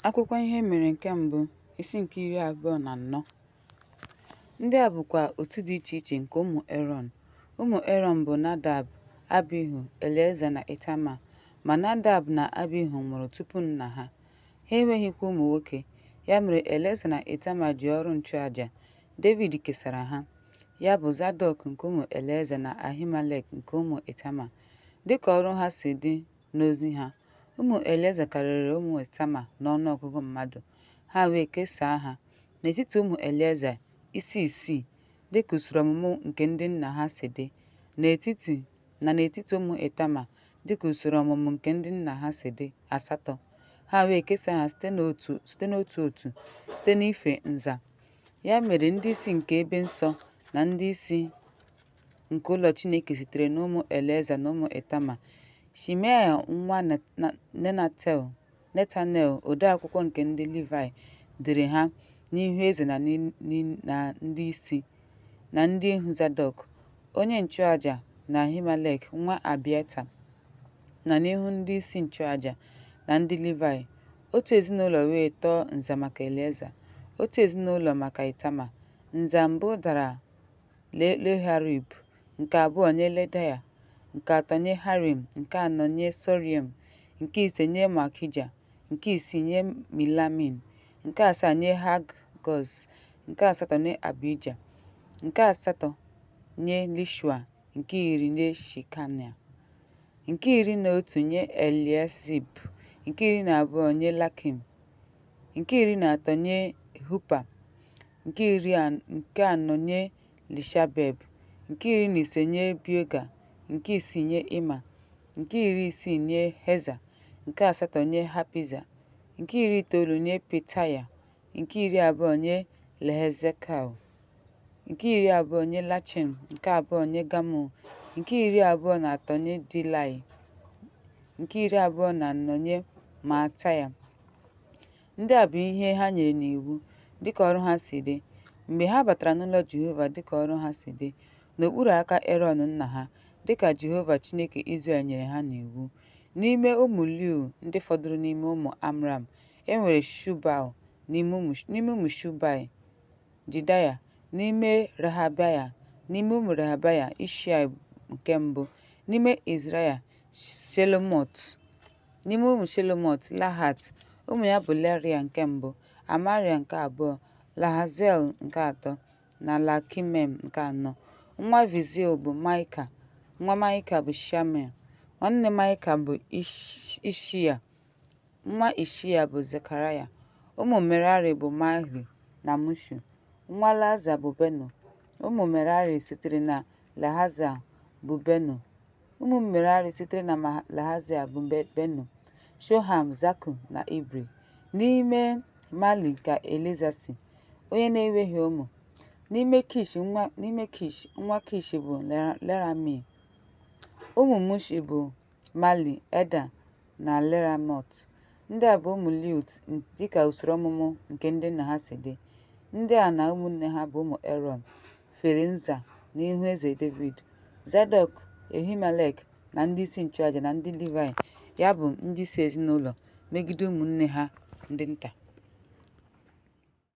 Akwụkwọ ihe mere nke mbụ, isi nke 24. Ndị a bụkwa otu dị iche iche nke ụmụ Erọn. Ụmụ Erọn bụ Nadab, Abihu, Elieza na Itama. Ma Nadab na Abihu nwụrụ tupu nna ha. Ha enweghịkwa ụmụ nwoke. Ya mere Elieza na Itama ji ọrụ nchụaja. David kesara ha. Ya bụ Zadọk nke ụmụ Elieza na Ahimelek nke ụmụ Itama. Dịka ọrụ ha si dị n'ozi ha, ụmụ Elieza karịrị ụmụ Itama n'ọnụọgụgụ mmadụ. Ha wee kesaa ha n'etiti ụmụ Elieza isi isii dịka usoro ọmụmụ nke ndị nna ha si dị, n'etiti ụmụ Itama dịka usoro ọmụmụ nke ndị nna ha si dị, 8. Ha wee kesaa ha site n'otu site n'ife nza. Ya mere ndị isi nke ebe nsọ na ndị isi nke ụlọ Chineke sitere n'ụmụ Elieza na ụmụ Itama. Shimea nwa Netanel, odeakwụkwọ nke ndị Livayị, dere ha n'ihu eze na ndị isi na ndị ihu Zadọk, onye nchụaja, na Ahimelek nwa Abiata, na n'ihu ndị isi nchụaja na ndị Livayị. Otu ezinụlọ wee tọọ nza maka Elieza, otu ezinụlọ maka Itama. Nza mbụ dara Leharib, nke abụọ nye Ledaya, nke atọ nye Harim, nke anọ nye Sorium, nke ise nye Malkija, nke isii nye Milamin, nke asaa nye Haggoz, nke asatọ nye Abija, nke asatọ nye Lishua, nke iri nye Shekania, nke 11 nye Eliezib, nke 12 nye Lakim, nke 13 nye Hupa, nke 14 nye Lishabeb, nke 15 nye Bioga, nke 6 nye Ima, nke 60 nye Heza, nke 8 nye Hapiza, nke 90 nye Petaya, nke 20 nye Lehezekal, nke 20 nye Lachin, nke 2 nye Gamul, nke 23 nye Dilai, nke 24 nye Maataya. Ndị a bụ ihe ha nyere n'iwu dịka ọrụ ha si dị mgbe ha batara n'ụlọ Jehova dịka ọrụ ha si dị, n'okpuru aka Erọn nna ha, dịka Jehova Chineke Izrel nyere ha n'iwu. N'ime ụmụ Liu ndị fọdụrụ n'ime ụmụ Amram, e nwere Shubal n'ime ụmụ Shubai, Jidaya n'ime Rehabaya, n'ime ụmụ Rehabaya, Ishai nke mbụ, n'ime Izraya, Shelomot, n'ime ụmụ Shelomot, Lahat. Ụmụ ya bụ Leria nke mbụ, Amaria nke abụọ, Lahazel nke atọ, na Lakimem nke anọ. Nwa Viziel bụ Maịka. Nwa Maịka bụ Shamia. Nwanne Maịka bụ Ishia. Nwa Ishia bụ Zekaraya. Ụmụ Merari bụ Mahli na Mushu. Nwa Laza bụ Beno. Ụmụ Merari sitere na Lahaza bụ Beno. Ụmụ Merari sitere na Lahaza bụ Beno, Shoham, Zaku na Ibri. N'ime Mali ka Elieza si, onye na-enweghị ụmụ. N'ime Kish nwa Kish bụ Lerami. Ụmụ Mushi bụ Mali, Eda na Leramot. Ndị a bụ ụmụ Liut dịka usoro ọmụmụ nke ndị nna ha si dị. Ndị a na ụmụnne ha bụ ụmụ Erọn fere nza n'ihu eze David. Zadọk, Ahimelek na ndị isi nchụaja na ndị Livayị, ya bụ ndị isi ezinụlọ, megide ụmụnne ha ndị nta.